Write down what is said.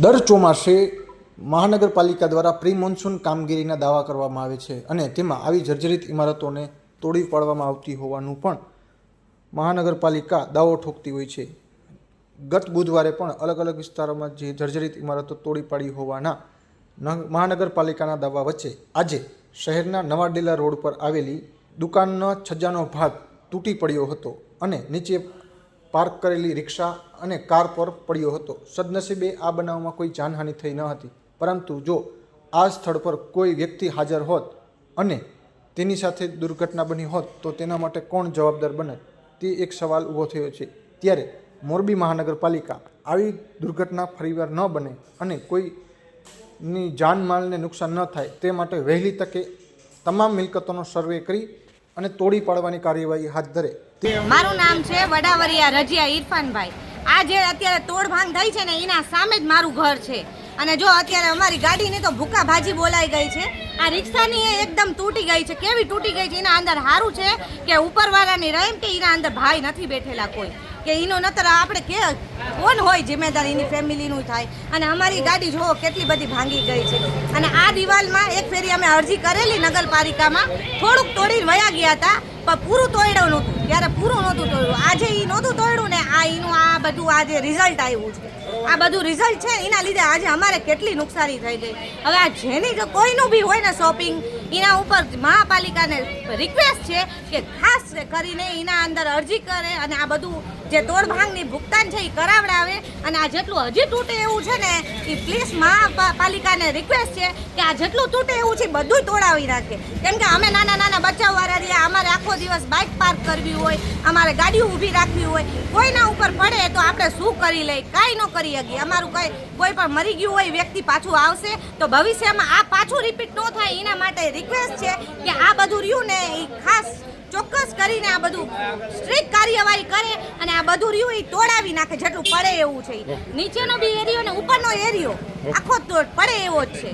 દર ચોમાસે મહાનગરપાલિકા દ્વારા પ્રી મોન્સૂન કામગીરીના દાવા કરવામાં આવે છે અને તેમાં આવી જર્જરિત ઇમારતોને તોડી પાડવામાં આવતી હોવાનું પણ મહાનગરપાલિકા દાવો ઠોકતી હોય છે। ગત બુધવારે પણ અલગ અલગ વિસ્તારોમાં જે જર્જરિત ઇમારતો તોડી પાડી હોવાના મહાનગરપાલિકાના દાવા વચ્ચે આજે શહેરના નવા ડેલા રોડ પર આવેલી દુકાનનો છજ્જાનો ભાગ તૂટી પડ્યો હતો અને નીચે પાર્ક કરેલી રિક્ષા અને કાર પર પડ્યો હતો। સદનસીબે આ બનાવમાં કોઈ જાનહાનિ થઈ ન હતી, પરંતુ જો આ સ્થળ પર કોઈ વ્યક્તિ હાજર હોત અને તેની સાથે દુર્ઘટના બની હોત તો તેના માટે કોણ જવાબદાર બને તે એક સવાલ ઊભો થયો છે। ત્યારે મોરબી મહાનગરપાલિકા આવી દુર્ઘટના ફરીવાર ન બને અને કોઈની જાનમાલને નુકસાન ન થાય તે માટે વહેલી તકે તમામ મિલકતોનો સર્વે કરી અને તોડી પાડવાની કાર્યવાહી હાથ ધરે। મારું નામ છે વડાવરિયા રજિયા ઇરફાનભાઈ। આ જે અત્યારે તોડભાંગ થઈ છે ને એના સામે જ મારું ઘર છે અને જો અત્યારે અમારી ગાડીની તો ભૂકા ભાજી બોલાઈ ગઈ છે। આ રિક્ષાની એકદમ તૂટી ગઈ છે। કેવી તૂટી ગઈ છે? એના અંદર સારું છે કે ઉપરવાળાની રહેમ કે એના અંદર ભાઈ નથી બેઠેલા કોઈ કે એનો નતર આપણે કે કોણ હોય જિમ્મેદાર એની ફેમિલીનું થાય। અને અમારી ગાડી જો કેટલી બધી ભાંગી ગઈ છે અને આ દિવાલમાં એક ફેરી અમે અરજી કરેલી નગરપાલિકામાં, થોડુંક તોડીને વયા ગયા હતા પણ પૂરું તોડ્યું નહોતું, ત્યારે પૂરું નહોતું તોડ્યું। આજે એ નહોતું તોડ્યું ને એનું આ બધું આજે રિઝલ્ટ આવ્યું છે। આ બધું રિઝલ્ટ છે એના લીધે આજે અમારે કેટલી નુકસાની થઈ ગઈ। હવે આ જેની જો કોઈનું બી હોય ને શોપિંગ, એના ઉપર મહાપાલિકાને રિક્વેસ્ટ છે કે ખાસ કરીને એના અંદર અરજી કરે અને આ બધું જે તોડભાંગની ભુગતાન છે એ કરાવડાવે અને આ જેટલું હજી તૂટે એવું છે ને એ પ્લીઝ મહાપાલિકાને રિક્વેસ્ટ છે કે આ જેટલું તૂટે એવું છે બધું તોડાવી નાખે। કેમ કે અમે નાના નાના બચ્ચાવાળા રહ્યા, અમારે આખો દિવસ બાઇક પાર્ક કરવી હોય, અમારે ગાડીઓ ઊભી રાખવી હોય, કોઈના ઉપર પડે તો આપણે શું કરી લઈએ? કાંઈ ન કરી શકીએ। અમારું કોઈ પણ મરી ગયું હોય વ્યક્તિ પાછું આવશે તો ભવિષ્યમાં આ પાછું રિપીટ ન થાય એના માટે રિક્વેસ્ટ છે કે આ બધું રહ્યું ને એ ખાસ ચોક્કસ કરીને આ બધું સ્ટ્રિક્ટ કાર્યવાહી કરે અને આ બધું રહ્યું એ તોડાવી નાખે જેટલું પડે એવું છે। નીચેનો બી એરિયો ને ઉપરનો એરિયો આખો પડે એવો જ છે।